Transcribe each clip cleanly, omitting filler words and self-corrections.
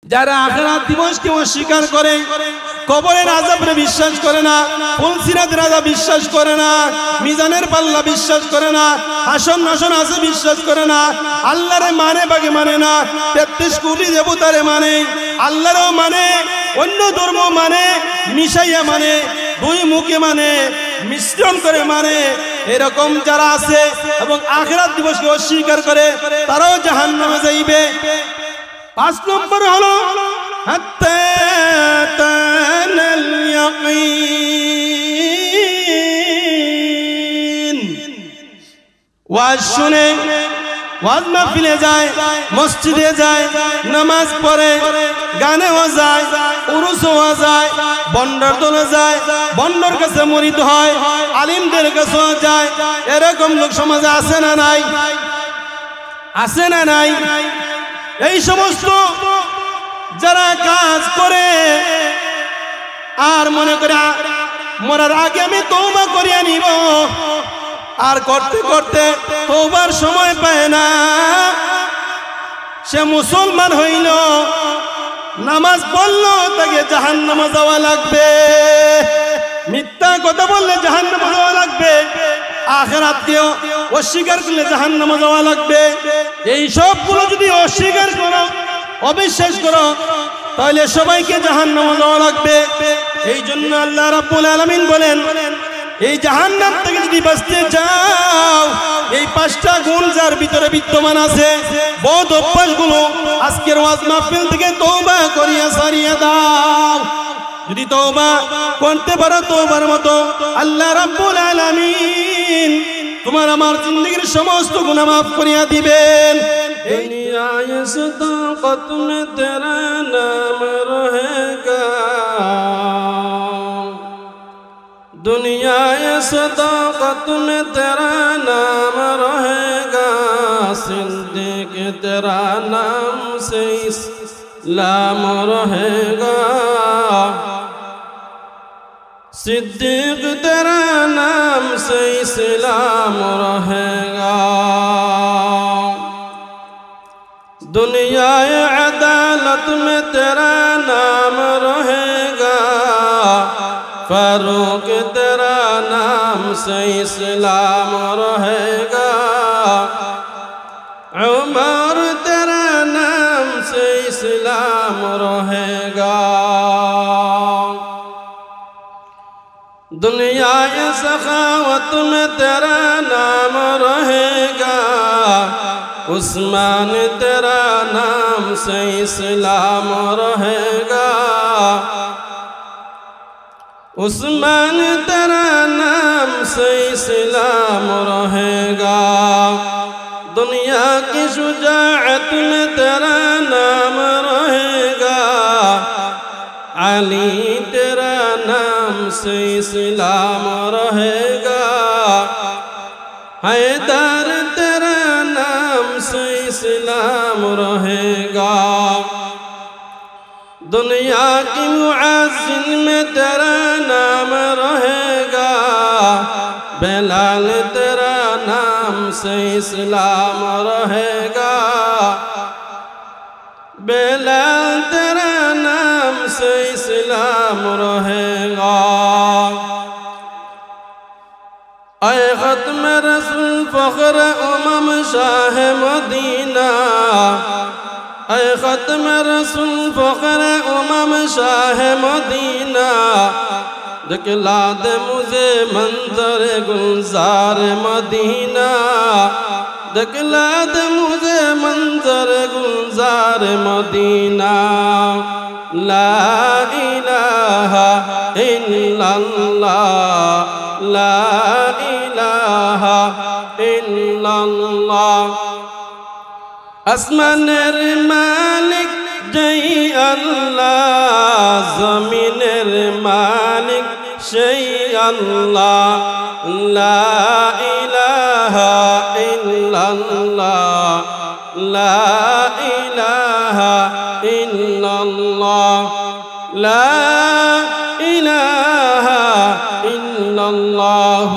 যারা আখিরাত দিবসকে অস্বীকার করে, কবরের আযাবরে বিশ্বাস করে না, ফুলসিরাতের আযাব বিশ্বাস করে না, মিজানের পাল্লা বিশ্বাস করে না, হাসর নাসর আছে বিশ্বাস করে না, আল্লাহরে মানে বাগে মানে না, 33 কোটি দেবতারে মানে, আল্লাহরও মানে, অন্য ধর্ম মানে, মিশাইয়া মানে, দুই মুখে মানে, মিশ্রণ করে মানে, এরকম যারা আছে এবং আখিরাত দিবসকে অস্বীকার করে তারাও জাহান্নামে যাইবে। 5 নম্বর হলো হাত্তা তানাল ইয়াকিন। ওয়াজ শুনে, ওয়াজ মাহফিলে যায়, মসজিদে যায়, নামাজ পড়ে, গানেও যায়, উরুসেও যায়, বন্ডার দলে যায়, বন্ডার কাছে মুরিদ হয়, আলিমদের কাছেও যায়। এরকম লোক সমাজে আছে না নাই? আছে না নাই? এই সমস্ত যারা কাজ করে আর মনে করে মরার আগে আমি তওবা করিয়া নিব, আর করতে করতে তওবার সময় পায় না, সে মুসলমান হইল, নামাজ পড়লো, তাকে জাহান্নামে যাওয়া লাগবে। মিথ্যা কথা বললে জাহান্নামে যাওয়া লাগবে, আখিরাতকে অস্বীকার করলে জাহান্নামে যাওয়া লাগবে। এই সবগুলো যদি অস্বীকার করো, অবিশ্বাস করো, তাহলে সবাইকে জাহান্নামে যাওয়া লাগবে। এই জন্য আল্লাহ রাব্বুল আলামিন বলেন, এই জাহান্নাম থেকে যদি বাঁচতে চাও, এই 5টা গুণ যার ভিতরে বিদ্যমান আছে, বদ অভ্যাসগুলো আজকের ওয়াজ মাহফিল থেকে তওবা করিয়া সারিয়ে দাও। যদি তওবা করতে পারো, তওবার মতো আল্লাহ রাব্বুল আলামিন তোমার আমার জিন্দেগীর সমস্ত গুনাহ মাফ করিয়া দিবেন। दुनिया सदाकत में तेरा नाम रहेगा, दुनिया सदाकत में तेरा नाम रहेगा, सिद्दीक तेरा नाम से इस्लाम रहेगा, सिद्दीक तेरा नाम से इस्लाम रहेगा। दुनिया अदालत में तेरा नाम रहेगा, फारूक तेरा नाम से इस्लाम रहेगा, उमर तेरा नाम से इस्लाम रहेगा। दुनिया सखावत में तेरा नाम रहेगा, उस्मान तेरा नाम से इस्लाम रहेगा, उस्मान तेरा नाम से इस्लाम रहेगा। दुनिया की शुजाअत में तेरा नाम रहेगा, अली तेरा नाम से इस्लाम रहेगा, हैदर तेरा नाम से इस्लाम रहेगा। दुनिया की मुआज़िन में तेरा नाम रहेगा, बेलाल तेरा नाम से इस्लाम रहेगा, बेलाल तेरा नाम से इस्लाम रहेगा। ऐ ख़त्म रसूल फ़ख्र उमम शाह मदीना, ऐ ख़त्म रसूल फ़ख्र उमम शाह मदीना, दिखला दे मुझे मंज़र गुलज़ार मदीना, दिखला दे मुझे मंज़र गुलज़ार मदीना। ला इलाहा इल्लल्लाह, ला इलाहा इल्लल्लाह। আসমানের মালিক জয় আল্লাহ, জমিনের মালিক সেই আল্লাহ, লা ইলাহা ইল্লাল্লাহ, লা ইলাহা ইল্লাল্লাহ, লা ইলাহা ইল্লাল্লাহ,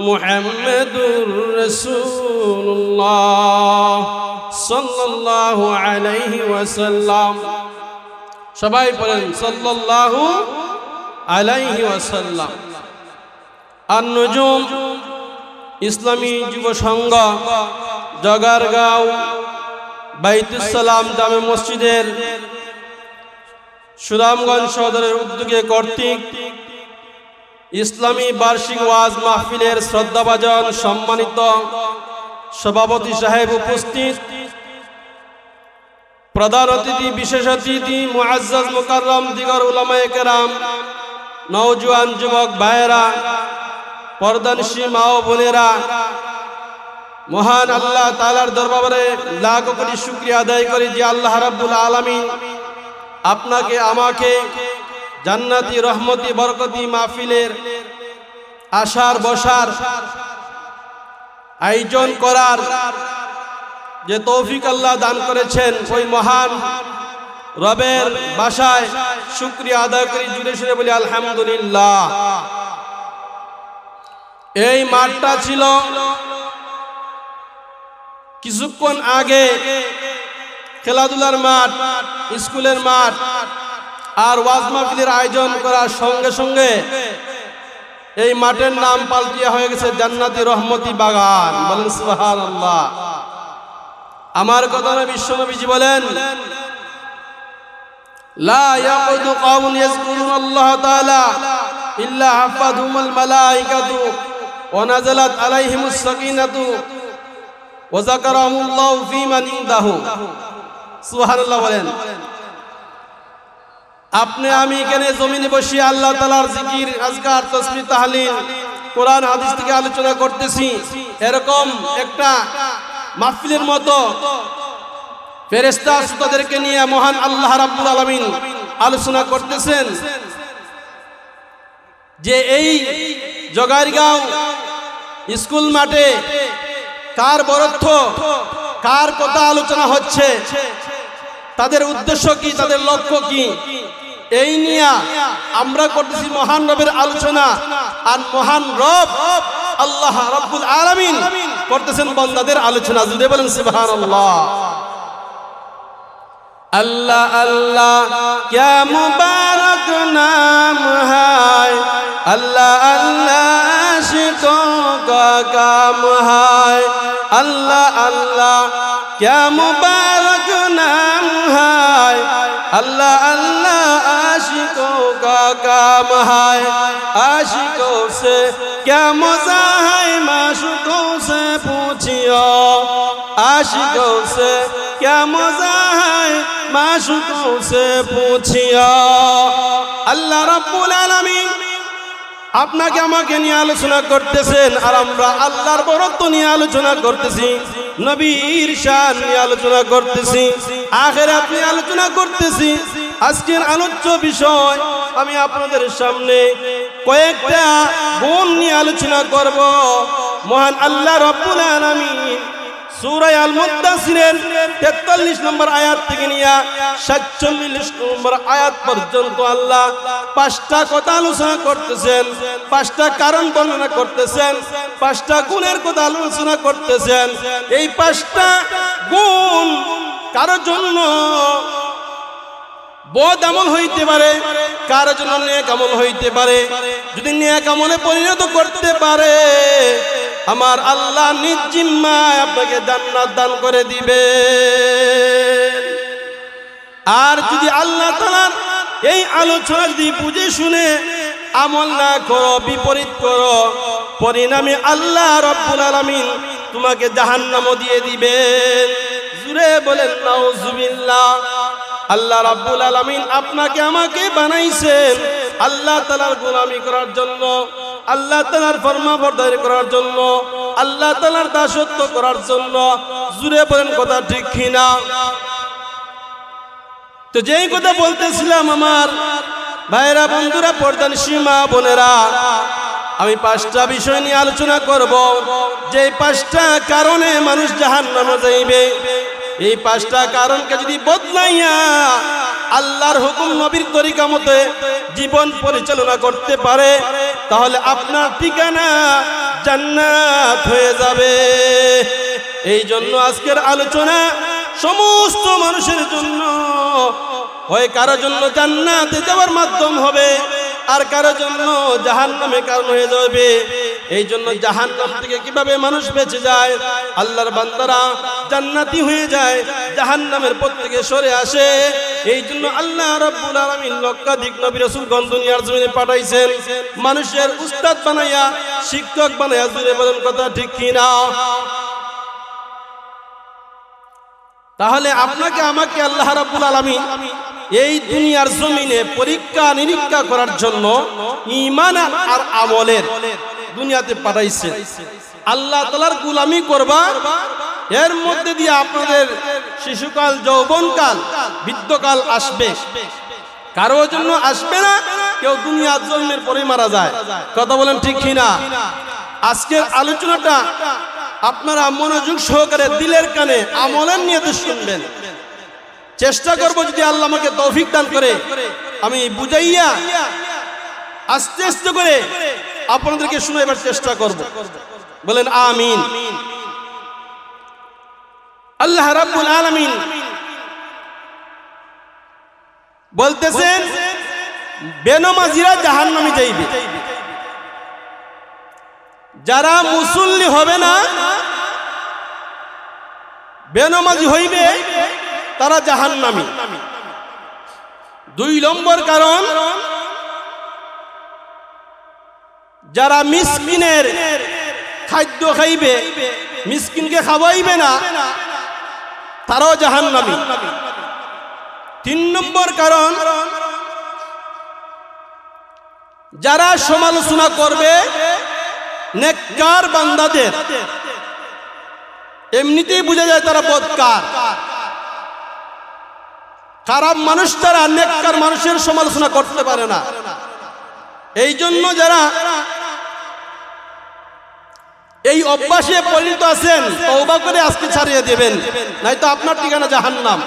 মুহাম্মাদুর রাসূলুল্লাহ সাল্লাল্লাহু আলাইহি ওয়াসাল্লাম। সবাই বলেন সাল্লাল্লাহু আলাইহি ওয়াসাল্লাম। আন-নুজুম ইসলামী যুব সংঘ জগারগাঁও বাইতুস সালাম জামে মসজিদের সুনামগঞ্জ সদরের উদ্যোগে কর্তৃক ইসলামী বার্ষিক ওয়াজ মাহফিলের শ্রদ্ধাভাজন সম্মানিত সভাপতি সাহেব উপস্থিত, প্রধান অতিথি, বিশেষ অতিথি, মুআজ্জাজ মুকাররম দিগর উলামায়ে কেরাম, নওজোয়ান যুবক ভাইয়েরা, পর্দানিশী মা ও বোনেরা, মহান আল্লাহ তাআলার দরবারে লাখ কোটি শুকরিয়া আদায় করি যে আল্লাহ রাব্বুল আলামিন আপনাকে আমাকে জান্নাতি রহমতি বরকতি মাহফিলের আসার বসার আয়োজন করার যে তৌফিক আল্লাহ দান করেছেন, ওই মহান রবের বাসায় শুকরিয়া আদায় করি, জুড়ে সুরে বলি আলহামদুলিল্লাহ। এই মাঠটা ছিল কিছুক্ষণ আগে খেলাধুলার মাঠ, স্কুলের মাঠ, আর ওয়াজ মাহফিলের আয়োজন করার সঙ্গে সঙ্গে এই মাঠের নাম পাল্টিয়ে হয়ে গেছে জান্নাতি রহমতি বাগান। বলেন সুবহানাল্লাহ। আমার কথা না, বিশ্বনবীজি বলেন লা ইয়াকুদু কওমুন ইয়াযকুরুনাল্লাহ তাআলা ইল্লা হাফাযহুমুল মালাইকাতু ওয়া নাযালাত আলাইহিমুস সাকিনাতু ওয়া যাকারাহুমুল্লাহু ফীমান ইনদাহু। সুবহানাল্লাহ বলেন। আপনি আমি এখানে জমিনে বসে আল্লাহ তাআলার জিকির, আজকার, তাসবিহ, তাহলিল, কোরআন হাদিস থেকে আলোচনা করতেছি, এরকম একটা মাহফিলের মতো ফেরেশতা তাদেরকে নিয়ে মহান আল্লাহ রাব্বুল আলামিন আলোচনা করতেছেন যে এই জগারগাঁও স্কুল মাঠে কার বরত্ব, কার কথা আলোচনা হচ্ছে, তাদের উদ্দেশ্য কি, তাদের লক্ষ্য কি, এই নিয়ে আমরা করতেছি মহান রবের আলোচনা। আর মহান রব আল্লাহ রাব্বুল আলামিন করতেছেন বান্দাদের আলোচনা। জুড়ে বলেন সুবহানাল্লাহ। अल्लाह अल्लाह क्या मुबारक नाम है, अल्लाह अल्लाह आशिकों का काम है, अल्लाह अल्लाह क्या मुबारक नाम है, अल्लाह अल्लाह आशिकों का काम है, आशिकों से क्या मजा है माशूकों से पूछियो, आशिकों से क्या मजा है माशूकों से पूछियो। আল্লাহ রাব্বুল আলামিন আপনাকে আমাকে নিয়ে আলোচনা করতেছেন, আর আমরা আল্লাহর বরত্ব নিয়ে আলোচনা করতেছি, নবীর শান নিয়ে আলোচনা করতেছি, আখিরাত নিয়ে আলোচনা করতেছি। আজকের আলোচ্য বিষয় আমি আপনাদের সামনে কয়েকটা গুণ নিয়ে আলোচনা করব। মহান আল্লাহ রাব্বুল আলামিন সূরা আল মুদ্দাসিরের 43 নম্বর আয়াত থেকে নিয়ে 47 নম্বর আয়াত পর্যন্ত আল্লাহ 5টা কথা আলোচনা করতেছেন, 5টা কারণ বর্ণনা করতেছেন, 5টা গুণের কথা আলোচনা করতেছেন। এই 5টা গুণ কারোর জন্য বদ আমল হইতে পারে, কারোর জন্য নেক আমল হইতে পারে। যদি নেক আমলে পরিণত করতে পারে, আমার আল্লাহ নিজ জিম্মায় আপনাকে জান্নাত দান করে দিবে। আর যদি আল্লাহ তাআলার এই আলোচনা যদি বুঝে শুনে আমল না করো, বিপরীত করো, পরিণামে আল্লাহ রাব্বুল আলামিন তোমাকে জাহান্নামও দিয়ে দিবেন। জুরে বলেন নাউজুবিল্লাহ। আল্লাহ রাব্বুল আলামিন আপনাকে আমাকে বানাইছেন আল্লাহ তাআলার গোলামি করার জন্য, আল্লাহ তাআলার ফরমাবরদারি করার জন্য, আল্লাহ তাআলার দাসত্ব করার জন্য। জুরে বলেন কথা ঠিক কিনা? তো যেই কথা বলতেছিলাম আমার ভাইরা, বন্ধুরা, পর্দানিশী মা বোনেরা, আমি 5টা বিষয় নিয়ে আলোচনা করব, যে 5টা কারণে মানুষ জাহান্নামে যাইবে। এই 5টা কারণকে যদি বদলাইয়া আল্লাহর হুকুম নবীর তরিকা মতে জীবন পরিচালনা করতে পারে, তাহলে আপনার ঠিকানা জান্নাত হয়ে যাবে। এই জন্য আজকের আলোচনা সমস্ত মানুষের জন্য হয় কারোর জন্য জান্নাতে যাওয়ার মাধ্যম হবে, আর কারোর জন্য জাহান্নামে কারণ হয়ে যাবে। এই জন্য জাহান্নাম থেকে কিভাবে মানুষ বেঁচে যায়, আল্লাহর বান্দারা জান্নাতি হয়ে যায়, জাহান্নামের পথ থেকে সরে আসে। এই জন্য আল্লাহ রাব্বুল আলামিন লক্ষাধিক নবী রাসূলগণ দুনিয়ার জমিনে পাঠাইছেন, মানুষের উস্তাদ বানাইয়া, শিক্ষক বানাইয়া। জুড়ে বলেন কথা ঠিক কি না? তাহলে আপনাকে আমাকে আল্লাহ রাব্বুল আলামিন এই দুনিয়ার জমিনে পরীক্ষা নিরীক্ষা করার জন্য ঈমান আর আমলের দুনিয়াতে পাঠাইছে। আল্লাহ তাআলার গোলামি করবা, এর মধ্যে দিয়ে আপনাদের শিশুকাল, যৌবনকাল, বৃদ্ধকাল আসবে। কারো জন্য আসবে না, কেউ দুনিয়ার জন্মের পরে মারা যায়। কথা বলেন ঠিক কি না? আজকের আলোচনাটা আপনারা মনোযোগ সহকারে দিলের কানে আমলের নিয়তে শুনবেন। চেষ্টা করব যদি আল্লাহ আমাকে তৌফিক দান করে, আমি বুঝাইয়া আস্তে আস্তে করে আপনাদেরকে শোনাবার চেষ্টা করব। বলেন আমিন। আল্লাহ রাব্বুল আলামিন বলতেছেন বেনমাজিরা জাহান্নামে যাইবে, যারা মুসল্লি হবে না, বেনমাজি হইবে, তারা জাহান্নামী। 2 নম্বর কারণ, যারা মিসকিনের খাদ্য খাইবে, মিসকিনকে খাওয়াইবে না, তারাও জাহান্নামী। 3 নম্বর কারণ, যারা সমালোচনা করবে নেককার বান্দাদের, এমনিতেই বোঝা যায় তারা বদকার। খারাপ মানুষ তারা নেককার মানুষের সমালোচনা করতে পারে না। এই জন্য যারা এই অভ্যাসে পরিণত আছেন, তওবা করে আজকে ছাড়িয়ে দেবেন, নয়তো আপনার ঠিকানা জাহান্নাম।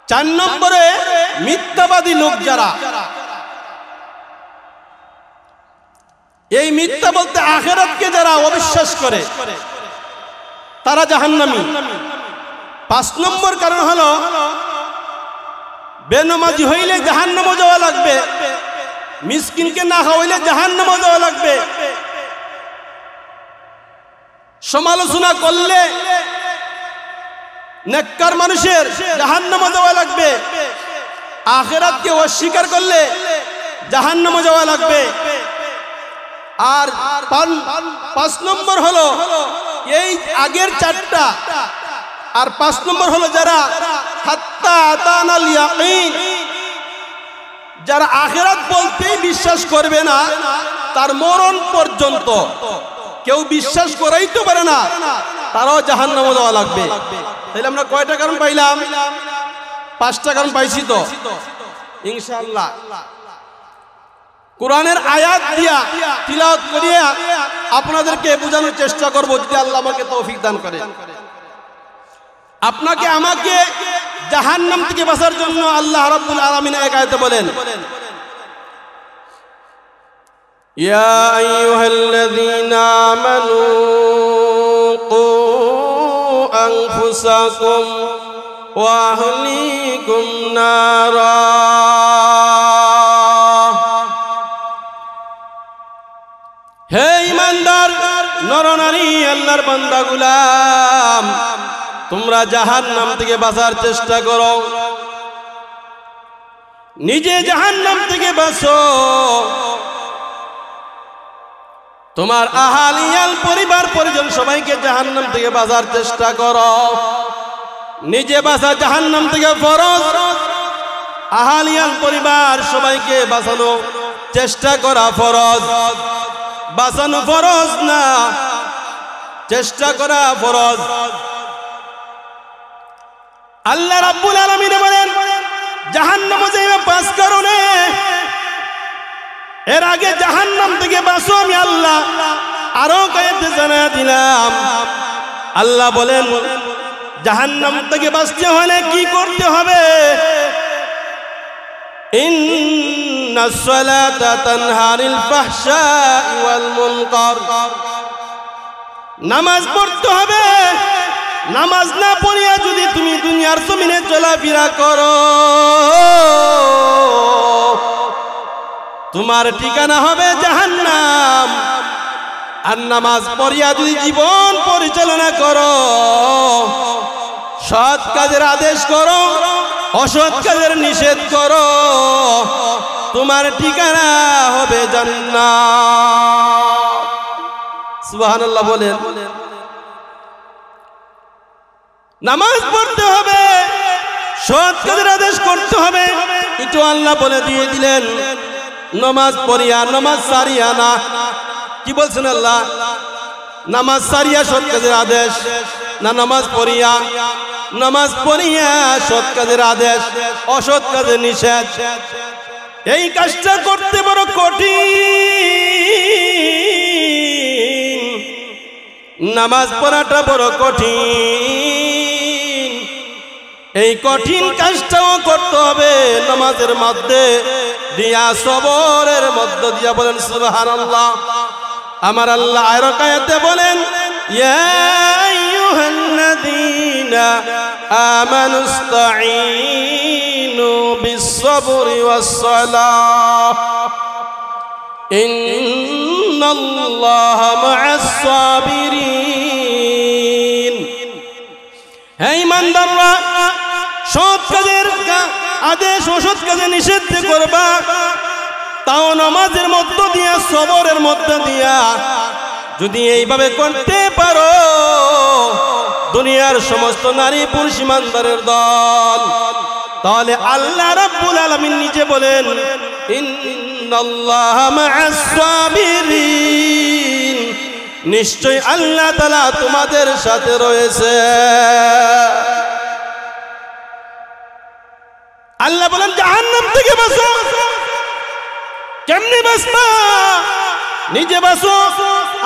4 নম্বরে মিথ্যাবাদী লোক যারা, এই মিথ্যা বলতে আখিরাতকে যারা অবিশ্বাস করে, তারা জাহান্নামী। 5 নম্বর কারণ হলো বেনমাজি হইলে জাহান্নামে যাওয়া লাগবে, মিসকিনকে না খাওয়াইলে জাহান্নামে যাওয়া লাগবে, সমালোচনা করলে নেককার মানুষের জাহান্নামে যাওয়া লাগবে, আখিরাতকে অস্বীকার করলে জাহান্নামে যাওয়া লাগবে। আর 5 নম্বর হলো এই আগের 4টা, আর 5 নম্বর হলো যারা হাত্তা আতানাল ইয়াকিন, যারা আখিরাত বলতেই বিশ্বাস করবে না, তার মরণ পর্যন্ত কেউ বিশ্বাস করাইতে পারে না, তারাও জাহান্নামে যাওয়া লাগবে। তাহলে আমরা কয়টা কারণ পাইলাম? 5টা কারণ পাইছি তো ইনশাআল্লাহ। কোরআনের আয়াত দিয়া তিলাওয়াত করিয়া আপনাদেরকে বোঝানোর চেষ্টা করব, যদি আল্লাহ আমাকে তৌফিক দান করে। আপনাকে আমাকে জাহান্নাম থেকে বাঁচার জন্য আল্লাহ রাব্বুল আলামিন এক আয়াতে বলেন, ইয়া আইয়ুহাল্লাযীনা আমানু কু আনফুসাকুম ওয়া আহলিকুম নারা। হে ঈমানদার নরনারী, আল্লাহর বান্দা গোলাম, তোমরা জাহান্নাম থেকে বাঁচার চেষ্টা করো, নিজে জাহান্নাম থেকে বাঁচো, তোমার আহালিয়াল পরিবার পরিজন সবাইকে জাহান্নাম থেকে বাঁচার চেষ্টা করো। নিজে বাঁচা জাহান্নাম থেকে ফরজ, আহালিয়াল পরিবার সবাইকে বাঁচানো চেষ্টা করা ফরজ। বাঁচানো ফরজ না, চেষ্টা করা ফরজ। আল্লাহ রাব্বুল আলামিন বলেন জাহান্নামে যাইবে 5 কারণে। এর আগে জাহান্নাম থেকে বাঁচো আমি আল্লাহ আরো কয়েকটা জানা দিলাম। আল্লাহ বলেন জাহান্নাম থেকে বাঁচতে হলে কি করতে হবে? ইন্নাস সালাতা তানহা আনিল ফাহশাই ওয়াল মুনকার। নামাজ পড়তে হবে, নামাজ না পড়িয়া যদি তুমি দুনিয়ার জমিনে চলাফেরা করো, তোমার ঠিকানা হবে জাহান্নাম। আর নামাজ পড়িয়া যদি জীবন পরিচালনা করো, সৎ কাজের আদেশ করো, অসৎ কাজের নিষেধ করো, তোমার ঠিকানা হবে জান্নাত। সুবহানাল্লাহ বলেন। নামাজ পড়তে হবে, সৎ কাজের আদেশ করতে হবে, একটু আল্লাহ বলে দিয়ে দিলেন। নামাজ পড়িয়া নামাজ সারিয়া না, কি বলছেন আল্লাহ? নামাজ সারিয়া সৎ কাজের আদেশ না, নামাজ পড়িয়া? নামাজ পড়িয়া সৎ কাজের আদেশ, অসৎ কাজের নিষেধ। এই কাজটা করতে বড় কঠিন, নামাজ পড়াটা বড় কঠিন। এই কঠিন কাজটাও করতে হবে নামাজের মধ্যে দিয়া, সবরের মধ্যে দিয়া। বলেন সুবহানাল্লাহ। আমার আল্লাহ আয়াত আয়াতে বলেন, ইয়া আইয়ুহাল্লাযীনা আমানুস্তাঈনু বিস-সাবরি ওয়াস-সালাহ ইন্নাল্লাহা মা'আস-সাবিরিন। হে ঈমানদাররা, সৎ কাজের আদেশ অসৎ কাজে নিষেধ করবা, তাও নামাজের মধ্য দিয়া, সবরের মধ্য দিয়া। যদি এইভাবে করতে পারো, দুনিয়ার সমস্ত নারী পুরুষ ঈমানদারের দল, তাহলে আল্লাহ রাব্বুল আলামিন নিজে বলেন, ইন্নাল্লাহা মা'আস-সাবিরিন, নিশ্চয় আল্লাহ তাআলা তোমাদের সাথে রয়েছে। আল্লাহ বলেন জাহান্নাম থেকে বাঁচো। কেমনে বাঁচবা? নিজে বাঁচো,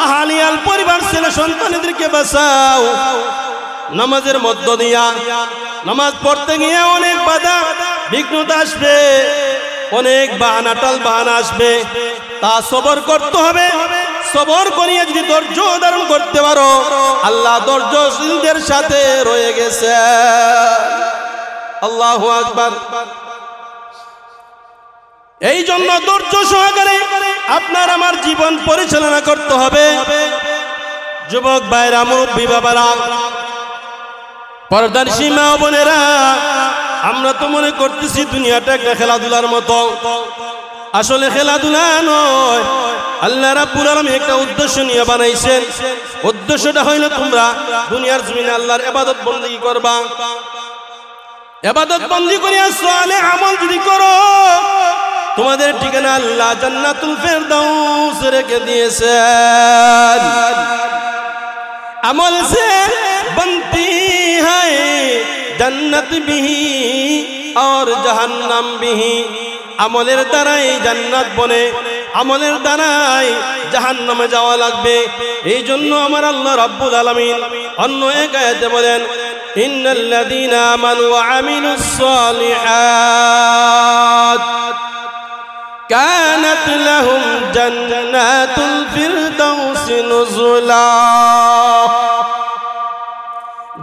আহালিয়াল পরিবার ছেলে সন্তানদেরকে বাঁচাও। নামাজের মধ্য দিয়া, নামাজ পড়তে গিয়ে অনেক বাধা বিঘ্নতা আসবে, অনেক বাহানা টাল বাহানা আসবে, তা সবর করতে হবে। সবর করিয়া যদি ধৈর্য ধারণ করতে পারো, আল্লাহ ধৈর্যশীলদের সাথে রয়ে গেছে। আল্লাহু আকবার। এই জন্য ধৈর্য সহকারে আপনার আমার জীবন পরিচালনা করতে হবে। যুবক ভাইরা, মুরব্বী বাবারা, পর্দার সীমা বোনেরা, আমরা তো মনে করতেছি দুনিয়াটা একটা খেলাধুলার মতো। আসলে খেলাধুলা নয়। আল্লাহ রাব্বুল আলামিন একটা উদ্দেশ্য নিয়ে বানাইছেন। উদ্দেশ্যটা হইল তোমরা দুনিয়ার জমিনে আল্লাহর ইবাদত বندگی করবা। ইবাদত বندگی করিয়া সালেহ আমল যদি করো, তোমাদের ঠিকানা আল্লাহ জান্নাতুল ফেরদাউস রেখে দিয়েছেন। আমল সে बनती है जन्नत भी और जहन्नम भी। আমলের দ্বারাই জান্নাত বনে, আমলের দ্বারাই জাহান্নামে যাওয়া লাগবে। এই জন্য আমার আল্লাহ রাব্বুল আলামিন অন্য এক আয়াতে বলেন, ইন্নাল্লাযীনা আমানু ওয়া আমিলুস সালিহাত কানাত লাহুম জান্নাতুল ফিরদাউসি নুজুলা।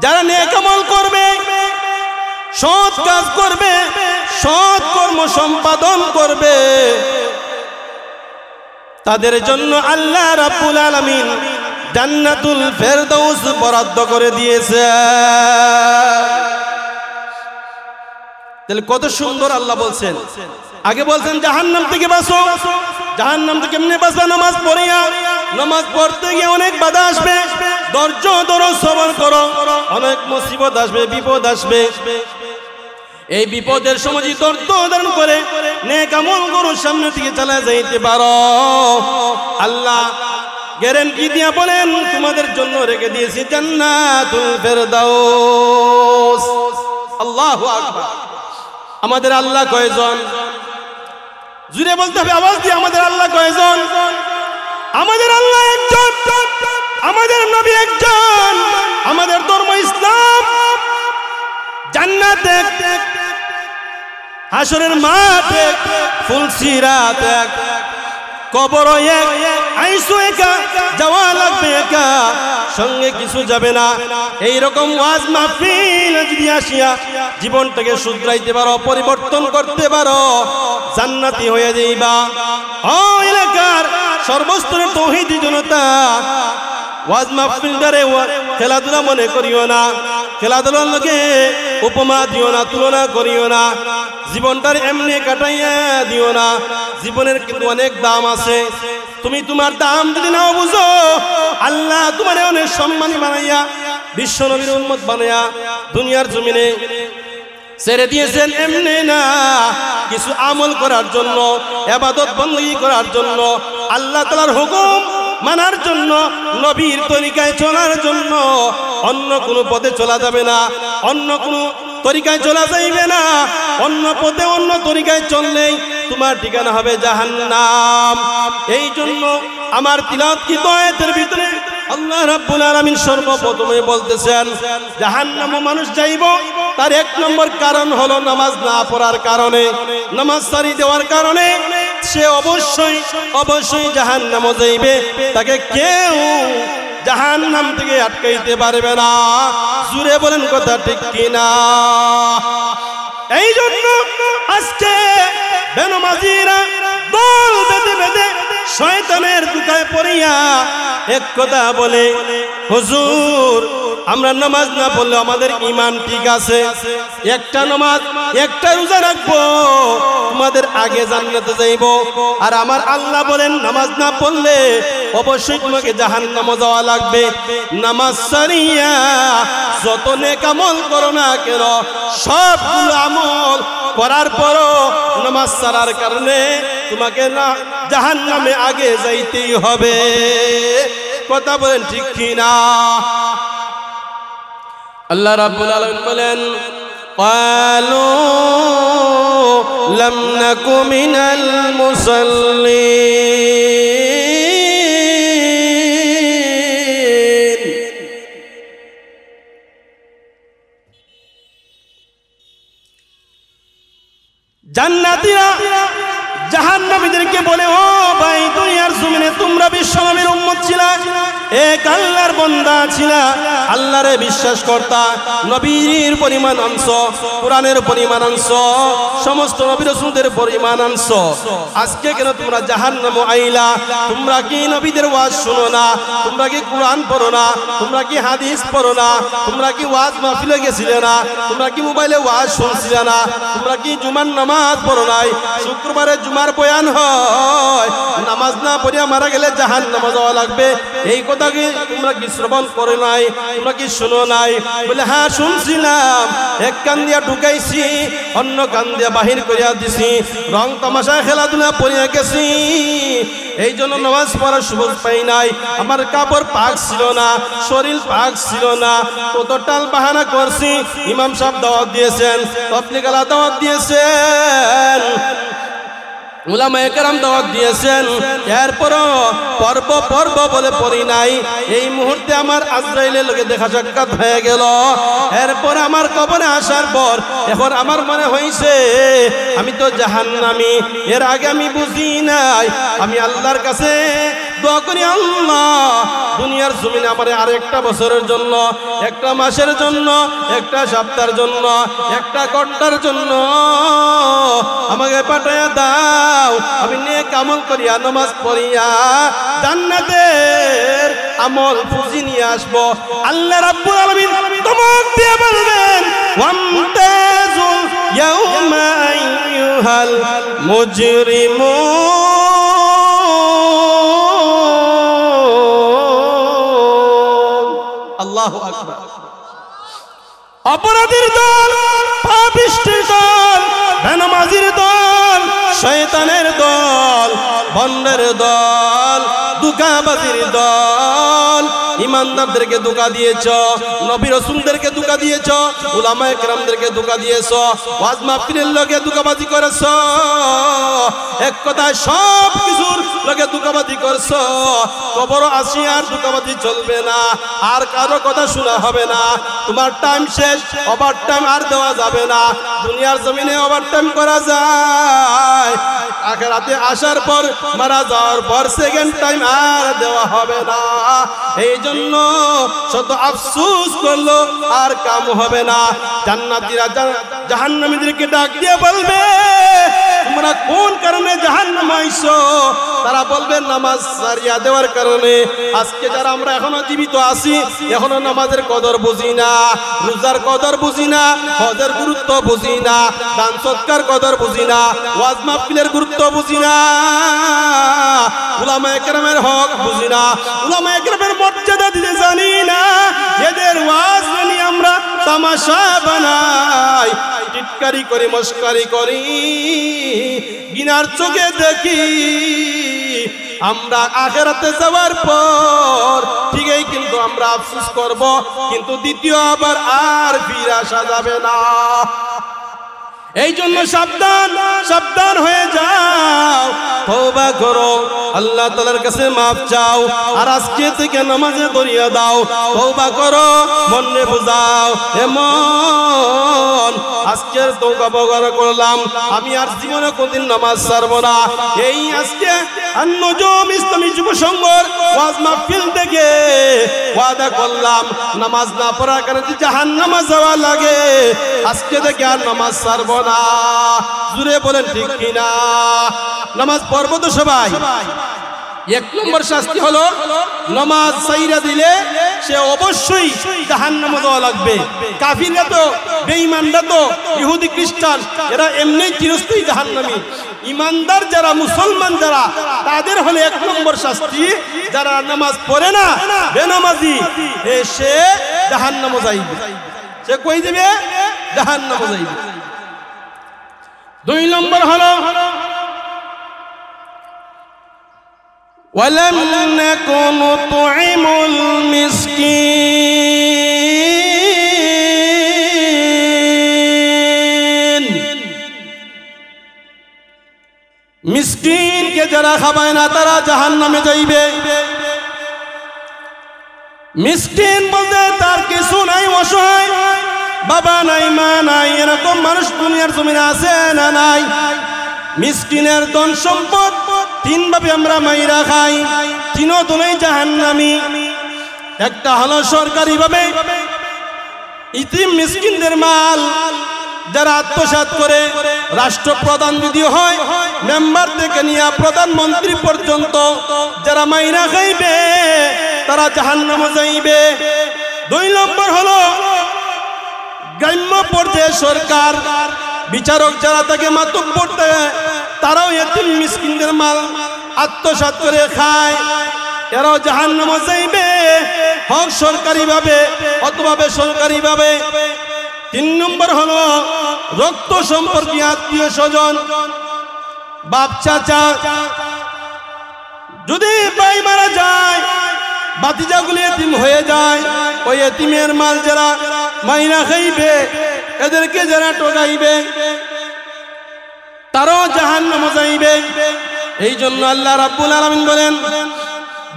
যারা নেক আমল করবে, সৎ কাজ করবে, সৎ কর্ম সম্পাদন করবে, তাদের জন্য আল্লাহ রাব্বুল আলামিন জান্নাতুল ফেরদাউস বরাদ্দ করে দিয়েছে। তাহলে কত সুন্দর আল্লাহ বলছেন। আগে বলছেন জাহান্নাম থেকে বাঁচো। জাহান্নাম থেকে কেমনে বাঁচা? নামাজ পড়িয়া। নামাজ পড়তে গিয়ে অনেক বাধা আসবে, ধৈর্য ধরো, সবর করো। অনেক মুসিবত আসবে, বিপদ আসবে। এই বিপদের সময় যদি ধৈর্য ধারণ করে নেক আমল করো, সামনের দিকে চালা যাইতে পারো, আল্লাহ গ্যারান্টি দিয়া বলেন তোমাদের জন্য রেখে দিয়েছি জান্নাতুল ফেরদাউস। আল্লাহু আকবার। আমাদের আল্লাহ কয়জন? জুড়ে বলতে হবে, আওয়াজ দিয়ে, আমাদের আল্লাহ কয়জন? আমাদের আল্লাহ একজন, আমাদের নবী একজন, আমাদের ধর্ম ইসলাম। জান্নাত এক, হাসরের মাঠ এক, ফুলসিরাত এক, কবর এক, আইসো একা, যাওয়া লাগবে একা, সঙ্গে কিছু যাবে না। এই রকম ওয়াজ মাহফিল যদি আসিয়া জীবনটাকে শুধরাইতে পারো, পরিবর্তন করতে পারো, জান্নাতি হয়ে যাইবা। ও এলাকার সর্বস্তরের তৌহিদি জনতা, ওয়াজ মাহফিলটারে খেলাধুলা মনে করিও না, খেলাধুলার লগে উপমা দিও না, তুলনা করিও না, জীবনটার এমনি কাটাইয়া দিও না। জীবনের কিন্তু অনেক দাম আছে। তুমি তোমার দাম যদি নাও বুঝো, আল্লাহ তোমার অনেক সম্মানী বানাইয়া, বিশ্ব নবীর উম্মত বানাইয়া দুনিয়ার জমিনে ছেড়ে দিয়েছেন এমনি না, কিছু আমল করার জন্য, ইবাদত বندگی করার জন্য, আল্লাহ তাআলার হুকুম মানার জন্য, নবীর তরিকায় চলার জন্য। অন্য কোনো পথে চলা যাবে না, অন্য কোনো তরিকায় চলা যাইবে না। অন্য পথে অন্য তরিকায় চললেই তোমার ঠিকানা হবে জাহান্নাম। এই জন্য আমার তিলাওয়াতকৃত আয়াতের ভিতরে আল্লাহ রাব্বুল আলামিন সর্বপ্রথমে বলতেছেন, জাহান্নামে মানুষ যাইব, তার এক নম্বর কারণ হলো নামাজ না পড়ার কারণে, নামাজ ছাড়ি দেওয়ার কারণে সে অবশ্যই জাহান্নামে যাইবে। তাকে কেউ জাহান্নাম থেকে আটকাইতে পারবে না। জুড়ে বলেন কথা ঠিক কিনা? এই জন্য আজকে বেনমাজিরা দল বেঁধে বেঁধে শয়তানের দুকায় পড়িয়া এক কথা বলে, হুজুর আমরা নামাজ না পড়লে আমাদের ঈমান ঠিক আছে, একটা নামাজ একটা রোজা রাখবো, তোমাদের আগে জান্নাতে যাইব। আর আমার আল্লাহ বলেন নামাজ না পড়লে অবশ্যই তোমাকে জাহান্নামে যাওয়া লাগবে। নামাজ ছাড়িয়া যত নেক আমল করো না কেন, সবগুলো আমল করার পরও নামাজ ছাড়ার কারণে তোমাকে না জাহান্নামে আগে যাইতেই হবে। কথা বলেন ঠিক কিনা? আল্লাহ রাব্বুল আলামিন বলেন, ক্বালু লাম নাকু মিনাল মুসাল্লিন। জান্নাতীরা জাহান্নামীদেরকে বলে, ও ভাই, দুনিয়ার জমিনে তোমরা বিশ্বনবীর উম্মত ছিলা, এক আল্লাহর বান্দা ছিলা, আল্লাহরে বিশ্বাস করতা, নবীর পরিমাণ আনছ, কোরআনের পরিমাণ আনছ, সমস্ত নবী রাসূলদের পরিমাণ আনছ, আজকে কেন তোমরা জাহান্নামে আইলা? তোমরা কি নবীদের ওয়াজ শুনো না? তোমরা কি কোরআন পড়ো না? তোমরা কি হাদিস পড়ো না? তোমরা কি ওয়াজ মাহফিলে গেছিলে না? তোমরা কি মোবাইলে ওয়াজ শুনছিলে না? তোমরা কি জুমার নামাজ পড়ো নাই? শুক্রবারে জুমার বয়ান হয়, নামাজ না পড়িয়া মারা গেলে জাহান্নামে যাওয়া লাগবে, এই কথা কি তোমরা কি শ্রবণ করো নাই? তোমরা কি শুনো নাই? বলে হ্যাঁ শুনছিলাম, এক কান দিয়া ঢুকাইছি, অন্য কান দিয়া বাহির করিয়া দিছি, রং তামাশা খেলাধুলা পড়িয়া গেছি, এই জন্য নামাজ পড়ার সুযোগ পাই নাই। আমার কাপড় পাক ছিল না, শরীর পাক ছিল না, কত টাল বাহানা করছি। ইমাম সাহেব দাওয়াত দিয়েছেন, তবলিগালা দাওয়াত দিয়েছেন, উলামায়ে কেরাম দাওয়াত দিয়েছেন, এরপরও পর্ব বলে পড়ি নাই। এই মুহূর্তে আমার আজরাইলের লগে দেখা সাক্ষাৎ হয়ে গেল। এরপর আমার কবরে আসার পর এখন আমার মনে হয়েছে আমি তো জাহান্নামী। এর আগে আমি বুঝি নাই। আমি আল্লাহর কাছে দোয়া করি, আল্লাহ দুনিয়ার জমিনে আমার আরেকটা বছরের জন্য, একটা মাসের জন্য, একটা সপ্তাহের জন্য, একটা ঘন্টার জন্য আমাকে পাঠায়া দাও। আমি নেক আমল করিয়া নামাজ পড়িয়া জান্নাতের আমল পুঁজি নিয়ে আসবো। আল্লাহ রাব্বুল আলামিন ধমক দিয়ে বলবেন, ওয়ামতাজুল ইয়াউমা আইয়ুহাল মুজরিমুন। আল্লাহু আকবার। অপরাধীর দল, পাপিষ্ঠের দল, বেনামাজির দল, শয়তানের দল, ভণ্ডের দল, দুঃখাবাজির দল, ইমানদারদেরকে ধোঁকা দিয়েছ, নবী রাসূলদেরকে ধোঁকা দিয়েছ, উলামায়ে কেরামদেরকে ধোঁকা দিয়েছ, ওয়াজ মাহফিলের লগে ধোঁকাবাজি করেছ, এক কথায় সব কিছুর লগে ধোঁকাবাজি করছ। কবর আসি আর ধোঁকাবাজি চলবে না, আর কারো কথা শোনা হবে না। তোমার টাইম শেষ, ওভার টাইম আর দেওয়া যাবে না। দুনিয়ার জমিনে ওভার টাইম করা যায়, আখিরাতে আসার পর মারা যাওয়ার পর সেকেন্ড টাইম আর দেওয়া হবে না। এই জন্য শত আফসোস করলো আর কাম হবে না। জান্নাতীরা জাহান্নামীদেরকে ডাক দিয়ে বলবে, তোমরা কোন কারণে জাহান্নামে আইছো? তারা বলবে নামাজ ছাড়িয়া দেওয়ার কারণে। আজকে যারা আমরা এখনো জীবিত আছি, এখনো নামাজের কদর বুঝি না, রোজার কদর বুঝি না, হজের গুরুত্ব বুঝি না, দান সৎকার কদর বুঝি না, ওয়াজ মাহফিলের গুরুত্ব বুঝি না, উলামায়ে কেরামের হক বুঝি না, উলামায়ে কেরামের মর্যাদা দিতে জানি না। এদের ওয়াজ জানি আমরা তামাশা বানাই, টিটকারি করি, মস্কারি করি, গিনার চোখে দেখি। আমরা আখিরাতে যাওয়ার পর ঠিকই কিন্তু আমরা আফসোস করব, কিন্তু দ্বিতীয় আবার আর ফিরে আসা যাবে না। এই জন্য সাবধান, সাবধান হয়ে যাও, তওবা করো, আল্লাহ তাআলার কাছে মাফ চাও, আর আজকে থেকে নামাজে দরিয়া দাও, তওবা করো, মনে বুঝাও এমন আজকের তওবা করলাম, আমি আর জীবনে কোনদিন নামাজ ছাড়বো না। এই আজকে আন-নুজুম ইসলামী যুব সংঘর ওয়াজ মাহফিল থেকে ওয়াদা করলাম, নামাজ না পড়ার কারণে জাহান্নামে যাওয়া লাগে, আজকে থেকে আর নামাজ ছাড়বো না। জুড়ে বলেন ঠিক কিনা? নামাজ পড়বো তো সবাই? এক নম্বর শাস্তি হলো নামাজ ছাইরা দিলে সে অবশ্যই জাহান্নামে যাওয়া লাগবে। কাফিররা তো, বেঈমানরা তো, ইহুদি খ্রিস্টান, এরা এমনি চিরস্থায়ী জাহান্নামী। ইমানদার যারা, মুসলমান যারা, তাদের হলে এক নম্বর শাস্তি, যারা নামাজ পড়ে না, বেনামাজি, সে জাহান্নামে যাইবে। সে কই যাবে? জাহান্নামে যাইবে। দুই নম্বর হলো ওয়ালাম নাকুনু তুইমুল মিসকিন। মিসকিনকে যারা খাবায় না তারা জাহান্নামে যাইবে। মিসকিন বলতে তার কিছু নাই, অসহায়, বাবা নাই, মা নাই, এরকম মানুষ দুনিয়ার জমিনে আছে না নাই? মিসকিনের ধন সম্পদ তিন ভাবে আমরা মাইরা খাই, তিনও দলেই জাহান্নামী। একটা হলো সরকারি ভাবে, ইতিম মিসকিনদের মাল যারা আত্মসাৎ করে, রাষ্ট্রপ্রধান যদি হয়, মেম্বার থেকে নিয়ে প্রধানমন্ত্রী পর্যন্ত যারা মাইরা খাইবে তারা জাহান্নামে যাইবে। দুই নম্বর হলো গ্রাম্য পর্যায়ে সরকার, বিচারক যারা তাকে মাতব্বর দেয়, তারাও এতিম মিসকিনদের মাল আত্মসাৎ করে খায়, এরাও জাহান্নামে যাইবে, হোক সরকারি ভাবে অথবা বেসরকারি ভাবে। তিন নম্বর হলো রক্ত সম্পর্কীয় আত্মীয় স্বজন, বাপ চাচা, যদি ভাই মারা যায়, বাতিজাগুলি এতিম হয়ে যায়, ওই এতিমের মাল যারা মাইনা খাইবে, এদেরকে যারা ঠকাইবে, তারাও জাহান্নামে যাইবে। এই জন্য আল্লাহ রাব্বুল আলামিন বলেন,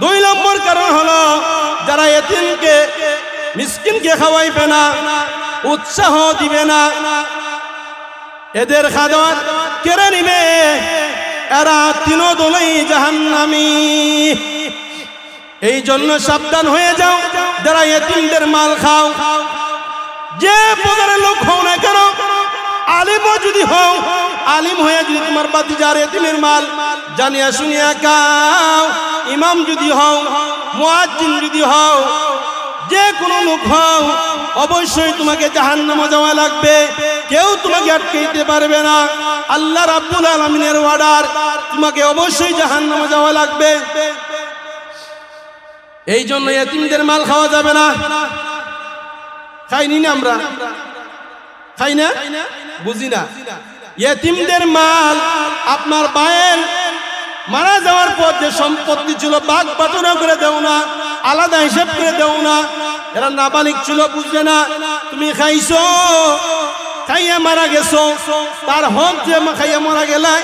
দুই নম্বর কারণ হলো যারা এতিমকে, মিসকিনকে খাওয়াইবে না, উৎসাহ দিবে না, এদের খাদর কেড়ে নিবে, এরা তিনও দলেই জাহান্নামী। এই জন্য সাবধান হয়ে যাও যারা এতিমদের মাল খাও। যে প্রকারের লোক হও না কেন, আলিমও যদি হও, আলিম হয়ে যদি তোমার বাতিজার এতিমের মাল জানিয়া শুনিয়া খাও, ইমাম যদি হও, মুয়াজ্জিন যদি হও, যে কোনো লোক হও, অবশ্যই তোমাকে জাহান্নামে যাওয়া লাগবে। কেউ তোমাকে আটকাইতে পারবে না। আল্লাহ রাব্বুল আলামিনের অর্ডার, তোমাকে অবশ্যই জাহান্নামে যাওয়া লাগবে। এই জন্য এতিমদের মাল খাওয়া যাবে না। খাইনি না আমরা? খাই না? বুঝি না। এতিমদের মাল আপনার ভাইয়ের মারা যাওয়ার পর যে সম্পত্তি ছিল, ভাগ বাটোয়ারা করে দেও না, আলাদা হিসাব করে দেও না। এরা নাবালিক ছিল, বুঝবে না। তুমি খাইছো, খাইয়া মারা গেছো, তার হক যে খাইয়া মারা গেলা,